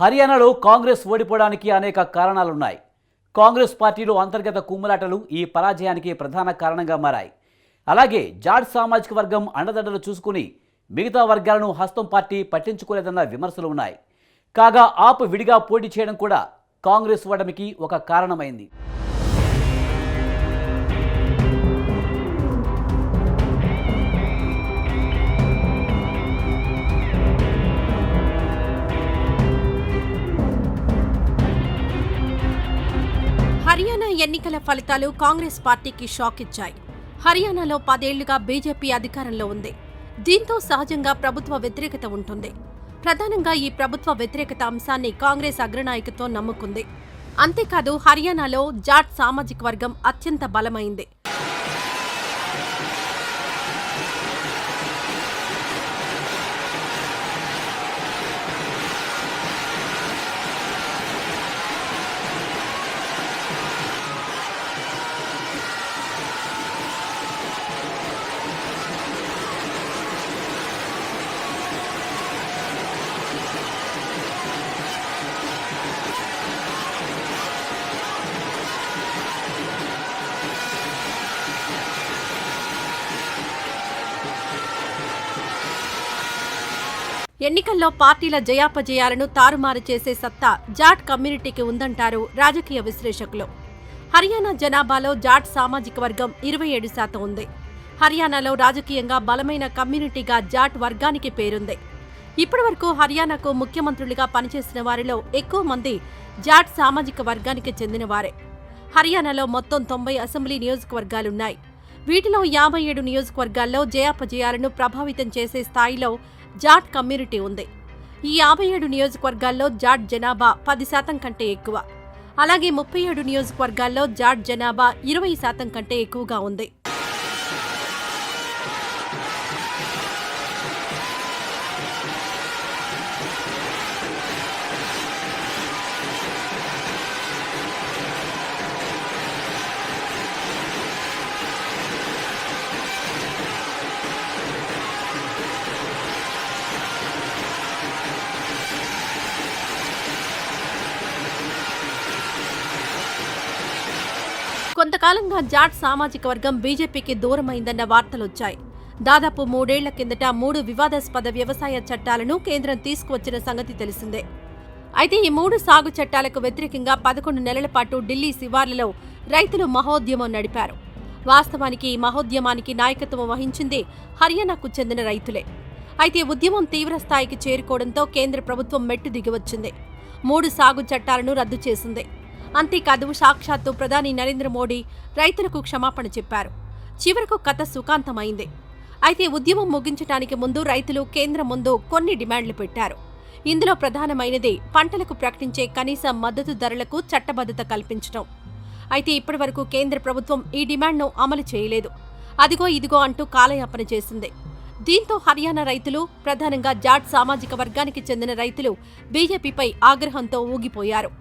హర్యానాలో కాంగ్రెస్ ఓడిపోవడానికి అనేక కారణాలున్నాయి. కాంగ్రెస్ పార్టీలో అంతర్గత కుమ్ములాటలు ఈ పరాజయానికి ప్రధాన కారణంగా మారాయి. అలాగే జాట్ సామాజిక వర్గం అండదండలు చూసుకుని మిగతా వర్గాలను హస్తం పార్టీ పట్టించుకోలేదన్న విమర్శలు ఉన్నాయి. కాగా ఆప్ విడిగా పోటీ చేయడం కూడా కాంగ్రెస్ ఓటమికి ఒక కారణమైంది. హర్యానా ఎన్నికల ఫలితాలు కాంగ్రెస్ పార్టీకి షాక్ ఇచ్చాయి. హర్యానాలో 10 ఏళ్లుగా బీజేపీ అధికారంలో ఉంది. దీంతో సహజంగా ప్రభుత్వ వ్యతిరేకత ఉంటుంది. ప్రధానంగా ఈ ప్రభుత్వ వ్యతిరేకత అంశాన్ని కాంగ్రెస్ అగ్రనాయకత్వం నమ్ముకుంది. అంతేకాదు హర్యానాలో జాట్ సామాజిక వర్గం అత్యంత బలమైంది. ఎన్నికల్లో పార్టీల జయాపజయాలను తారుమారు చేసే సత్తా జాట్ కమ్యూనిటీకి ఉందంటారు రాజకీయ విశ్లేషకులు. హర్యానా జనాభాలో జాట్ సామాజిక వర్గం 27% ఉంది. హర్యానాలో రాజకీయంగా బలమైన కమ్యూనిటీగా జాట్ వర్గానికి పేరుంది. ఇప్పటివరకు హర్యానాకు ముఖ్యమంత్రులుగా పనిచేసిన వారిలో ఎక్కువ మంది జాట్ సామాజిక వర్గానికి చెందినవారే. హర్యానాలో మొత్తం 90 అసెంబ్లీ నియోజకవర్గాలున్నాయి. వీటిలో 57 నియోజకవర్గాల్లో జయాపజయాలను ప్రభావితం చేసే స్థాయిలో జాట్ కమ్యూనిటీ ఉంది. ఈ 57 నియోజకవర్గాల్లో జాట్ జనాభా 10% కంటే ఎక్కువ. అలాగే 37 నియోజకవర్గాల్లో జాట్ జనాభా 20% కంటే ఎక్కువగా ఉంది. కొంతకాలంగా జాట్ సామాజిక వర్గం బీజేపీకి దూరమైందన్న వార్తలొచ్చాయి. దాదాపు 3 ఏళ్ల కిందట 3 వివాదాస్పద వ్యవసాయ చట్టాలను కేంద్రం తీసుకువచ్చిన సంగతి తెలిసిందే. అయితే ఈ 3 సాగు చట్టాలకు వ్యతిరేకంగా 11 నెలల పాటు ఢిల్లీ శివార్లలో రైతులు మహోద్యమం నడిపారు. వాస్తవానికి ఈ మహోద్యమానికి నాయకత్వం వహించింది హర్యానాకు చెందిన రైతులే. అయితే ఉద్యమం తీవ్రస్థాయికి చేరుకోవడంతో కేంద్ర ప్రభుత్వం మెట్టు దిగివచ్చింది. 3 సాగు చట్టాలను రద్దు చేసింది. అంతేకాదు సాక్షాత్తు ప్రధాని నరేంద్ర మోడీ రైతులకు క్షమాపణ చెప్పారు. చివరకు కథ సుఖాంతమైంది. అయితే ఉద్యమం ముగించడానికి ముందు రైతులు కేంద్రం ముందు కొన్ని డిమాండ్లు పెట్టారు. ఇందులో ప్రధానమైనది పంటలకు ప్రకటించే కనీస మద్దతు ధరలకు చట్టబద్ధత కల్పించడం. అయితే ఇప్పటివరకు కేంద్ర ప్రభుత్వం ఈ డిమాండ్ను అమలు చేయలేదు. అదిగో ఇదిగో అంటూ కాలయాపన చేసింది. దీంతో హర్యానా రైతులు, ప్రధానంగా జాట్ సామాజిక వర్గానికి చెందిన రైతులు బీజేపీపై ఆగ్రహంతో ఊగిపోయారు.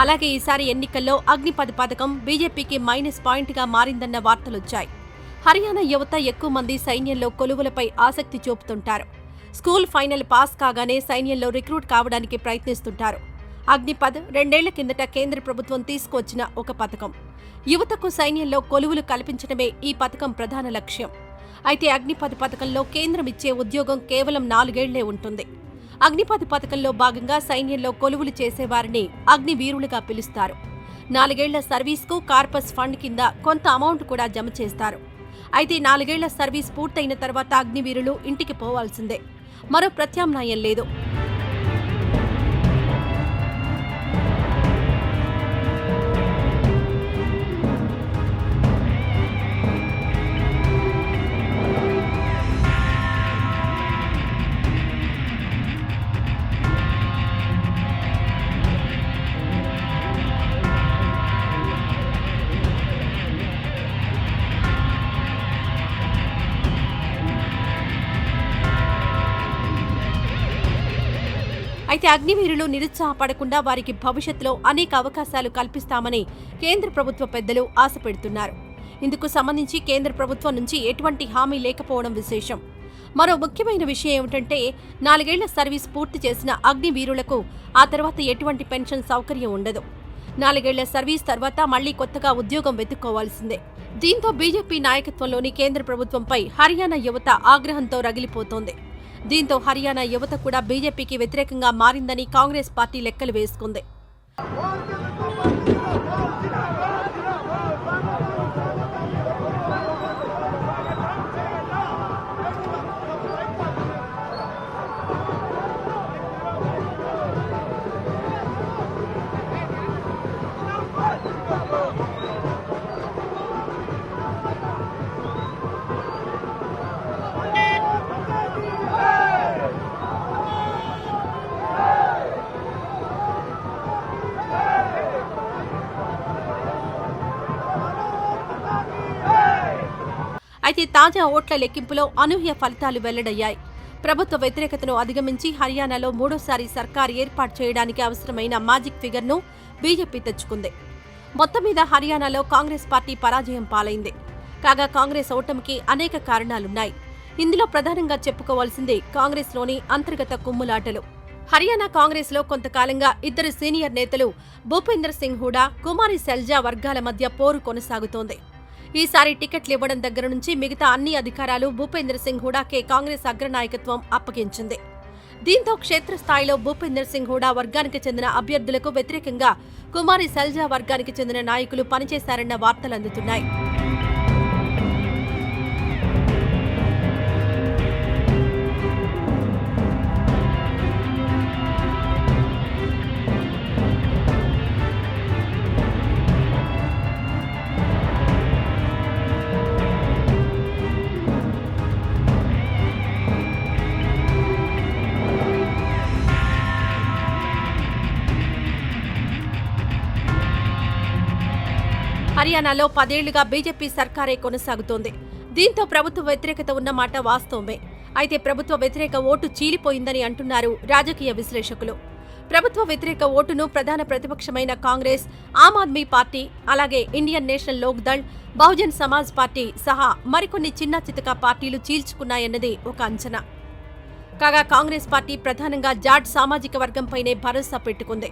అలాగే ఈసారి ఎన్నికల్లో అగ్నిపథ్ పథకం బీజేపీకి మైనస్ పాయింట్గా మారిందన్న వార్తలొచ్చాయి. హర్యానా యువత ఎక్కువ మంది సైన్యంలో కొలువులపై ఆసక్తి చూపుతుంటారు. స్కూల్ ఫైనల్ పాస్ కాగానే సైన్యంలో రిక్రూట్ కావడానికి ప్రయత్నిస్తుంటారు. అగ్నిపథ్ 2 ఏళ్ల కిందట కేంద్ర ప్రభుత్వం తీసుకువచ్చిన ఒక పథకం. యువతకు సైన్యంలో కొలువులు కల్పించడమే ఈ పథకం ప్రధాన లక్ష్యం. అయితే అగ్నిపథ్ పథకంలో కేంద్రం ఇచ్చే ఉద్యోగం కేవలం 4 ఏళ్లే ఉంటుంది. అగ్నిపథ్ పథకంలో భాగంగా సైన్యంలో కొలువులు చేసేవారిని అగ్నివీరులుగా పిలుస్తారు. 4 ఏళ్ల సర్వీస్కు కార్పస్ ఫండ్ కింద కొంత అమౌంట్ కూడా జమ చేస్తారు. అయితే 4 ఏళ్ల సర్వీస్ పూర్తయిన తర్వాత అగ్నివీరులు ఇంటికి పోవాల్సిందే. మరో ప్రత్యామ్నాయం లేదు. అయితే అగ్నివీరులు నిరుత్సాహపడకుండా వారికి భవిష్యత్తులో అనేక అవకాశాలు కల్పిస్తామని కేంద్ర ప్రభుత్వ పెద్దలు ఆశ పెడుతున్నారు. ఇందుకు సంబంధించి కేంద్ర ప్రభుత్వం నుంచి ఎటువంటి హామీ లేకపోవడం విశేషం. మరో ముఖ్యమైన విషయం ఏమిటంటే 4 ఏళ్ల సర్వీస్ పూర్తి చేసిన అగ్నివీరులకు ఆ తర్వాత ఎటువంటి పెన్షన్ సౌకర్యం ఉండదు. 4 ఏళ్ల సర్వీస్ తర్వాత మళ్లీ కొత్తగా ఉద్యోగం వెతుక్కోవాల్సిందే. దీంతో బీజేపీ నాయకత్వంలోని కేంద్ర ప్రభుత్వంపై హర్యానా యువత ఆగ్రహంతో రగిలిపోతోంది. దీంతో హర్యానా యువత కూడా బీజేపీకి వ్యతిరేకంగా మారిందని కాంగ్రెస్ పార్టీ లెక్కలు వేసుకుంది. అయితే తాజా ఓట్ల లెక్కింపులో అనూహ్య ఫలితాలు వెల్లడయ్యాయి. ప్రభుత్వ వ్యతిరేకతను అధిగమించి హర్యానాలో మూడోసారి సర్కార్ ఏర్పాటు చేయడానికి అవసరమైన మ్యాజిక్ ఫిగర్ను బీజేపీ తెచ్చుకుంది. మొత్తం మీద హర్యానాలో కాంగ్రెస్ పార్టీ పరాజయం పాలైంది. కాగా కాంగ్రెస్ ఓటమికి అనేక కారణాలున్నాయి. ఇందులో ప్రధానంగా చెప్పుకోవాల్సింది కాంగ్రెస్లోని అంతర్గత కుమ్ములాటలు. హర్యానా కాంగ్రెస్లో కొంతకాలంగా ఇద్దరు సీనియర్ నేతలు భూపేంద్ర సింగ్ హూడా, కుమారి సెల్జా వర్గాల మధ్య పోరు కొనసాగుతోంది. ఈసారి టికెట్లు ఇవ్వడం దగ్గర నుంచి మిగతా అన్ని అధికారాలు భూపేంద్ర సింగ్ హూడాకే కాంగ్రెస్ అగ్రనాయకత్వం అప్పగించింది. దీంతో క్షేత్రస్థాయిలో భూపేంద్ర సింగ్ హూడా వర్గానికి చెందిన అభ్యర్థులకు వ్యతిరేకంగా కుమారి సెల్జా వర్గానికి చెందిన నాయకులు పనిచేశారన్న వార్తలు అందుతున్నాయి. హర్యానాలో 10 ఏళ్లుగా బీజేపీ సర్కారే కొనసాగుతోంది. దీంతో ప్రభుత్వ వ్యతిరేకత ఉన్నమాట వాస్తవమే. అయితే ప్రభుత్వ వ్యతిరేక ఓటు చీలిపోయిందని అంటున్నారు రాజకీయ విశ్లేషకులు. ప్రభుత్వ వ్యతిరేక ఓటును ప్రధాన ప్రతిపక్షమైన కాంగ్రెస్, ఆమ్ ఆద్మీ పార్టీ, అలాగే Indian national Lok Dal, Bahujan Samaj party సహా మరికొన్ని చిన్న చితక పార్టీలు చీల్చుకున్నాయన్నది ఒక అంచనా. కాగా కాంగ్రెస్ పార్టీ ప్రధానంగా జాట్ సామాజిక వర్గంపైనే భరోసా పెట్టుకుంది.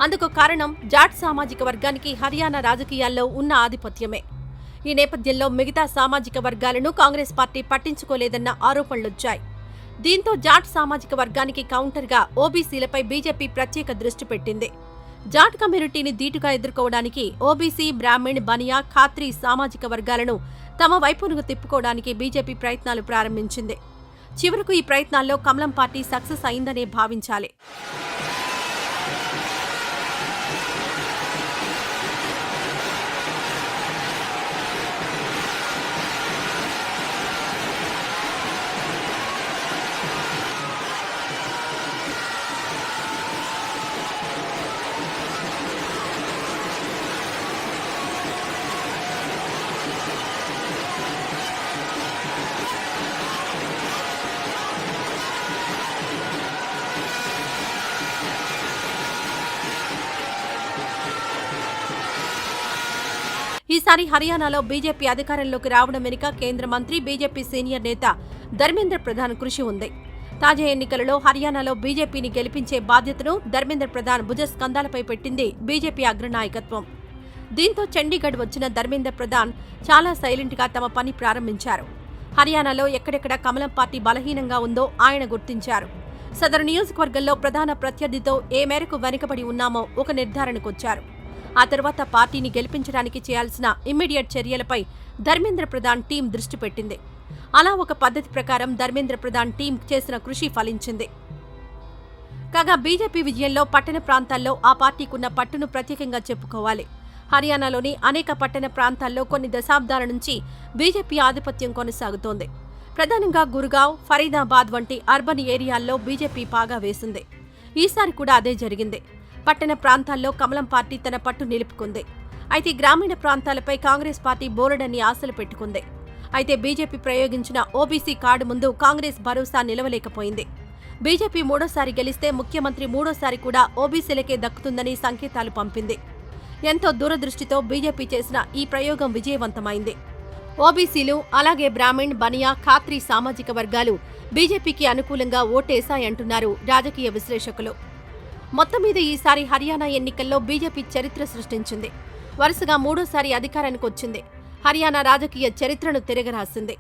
అందుకు కారణం జాట్ సామాజిక వర్గానికి హర్యానా రాజకీయాల్లో ఉన్న ఆధిపత్యమే. ఈ నేపథ్యంలో మిగతా సామాజిక వర్గాలను కాంగ్రెస్ పార్టీ పట్టించుకోలేదన్న ఆరోపణలొచ్చాయి. దీంతో జాట్ సామాజిక వర్గానికి కౌంటర్గా ఓబీసీలపై బీజేపీ ప్రత్యేక దృష్టి పెట్టింది. జాట్ కమ్యూనిటీని ధీటుగా ఎదుర్కోవడానికి ఓబీసీ, బ్రాహ్మణ్, బనియా, ఖాత్రీ సామాజిక వర్గాలను తమ వైపునకు తిప్పుకోవడానికి బీజేపీ ప్రయత్నాలు ప్రారంభించింది. చివరకు ఈ ప్రయత్నాల్లో కమలం పార్టీ సక్సెస్ అయిందనే భావించాలి. ఈసారి హర్యానాలో బీజేపీ అధికారంలోకి రావడం వెనుక కేంద్ర మంత్రి, బీజేపీ సీనియర్ నేత ధర్మేంద్ర ప్రధాన్ కృషి ఉంది. తాజా ఎన్నికలలో హర్యానాలో బీజేపీని గెలిపించే బాధ్యతను ధర్మేంద్ర ప్రధాన్ భుజస్కంధాలపై పెట్టింది బీజేపీ అగ్రనాయకత్వం. దీంతో చండీగఢ్ వచ్చిన ధర్మేంద్ర ప్రధాన్ చాలా సైలెంట్గా తమ పని ప్రారంభించారు. హర్యానాలో ఎక్కడెక్కడ కమలం పార్టీ బలహీనంగా ఉందో ఆయన గుర్తించారు. సదరు నియోజకవర్గంలో ప్రధాన ప్రత్యర్థితో ఏ మేరకు వెనుకబడి ఉన్నామో ఒక నిర్ధారణకొచ్చారు. ఆ తర్వాత పార్టీని గెలిపించడానికి చేయాల్సిన ఇమ్మీడియట్ చర్యలపై ధర్మేంద్ర ప్రధాన్ టీం దృష్టి పెట్టింది. అలా ఒక పద్ధతి ప్రకారం ధర్మేంద్ర ప్రధాన్ టీం చేసిన కృషి ఫలించింది. కాగా బీజేపీ విజయంలో పట్టణ ప్రాంతాల్లో ఆ పార్టీకున్న పట్టును ప్రత్యేకంగా చెప్పుకోవాలి. హర్యానాలోని అనేక పట్టణ ప్రాంతాల్లో కొన్ని దశాబ్దాల నుంచి బీజేపీ ఆధిపత్యం కొనసాగుతోంది. ప్రధానంగా గుర్గావ్, ఫరీదాబాద్ వంటి అర్బన్ ఏరియాల్లో బీజేపీ పాగా వేసింది. ఈసారి కూడా అదే జరిగింది. పట్టణ ప్రాంతాల్లో కమలం పార్టీ తన పట్టు నిలుపుకుంది. అయితే గ్రామీణ ప్రాంతాలపై కాంగ్రెస్ పార్టీ బోలెడన్ని ఆశలు పెట్టుకుంది. అయితే బీజేపీ ప్రయోగించిన ఓబీసీ కార్డు ముందు కాంగ్రెస్ భరోసా నిలవలేకపోయింది. బీజేపీ మూడోసారి గెలిస్తే ముఖ్యమంత్రి మూడోసారి కూడా ఓబీసీలకే దక్కుతుందని సంకేతాలు పంపింది. ఎంతో దూరదృష్టితో బీజేపీ చేసిన ఈ ప్రయోగం విజయవంతమైంది. ఓబీసీలు, అలాగే బ్రాహ్మణ్, బనియా, ఖాత్రీ సామాజిక వర్గాలు బీజేపీకి అనుకూలంగా ఓటేశాయంటున్నారు రాజకీయ విశ్లేషకులు. మొత్తం మీద ఈసారి హర్యానా ఎన్నికల్లో బీజేపీ చరిత్ర సృష్టించింది. వరుసగా మూడోసారి అధికారానికి వచ్చింది. హర్యానా రాజకీయ చరిత్రను తిరగరాసింది.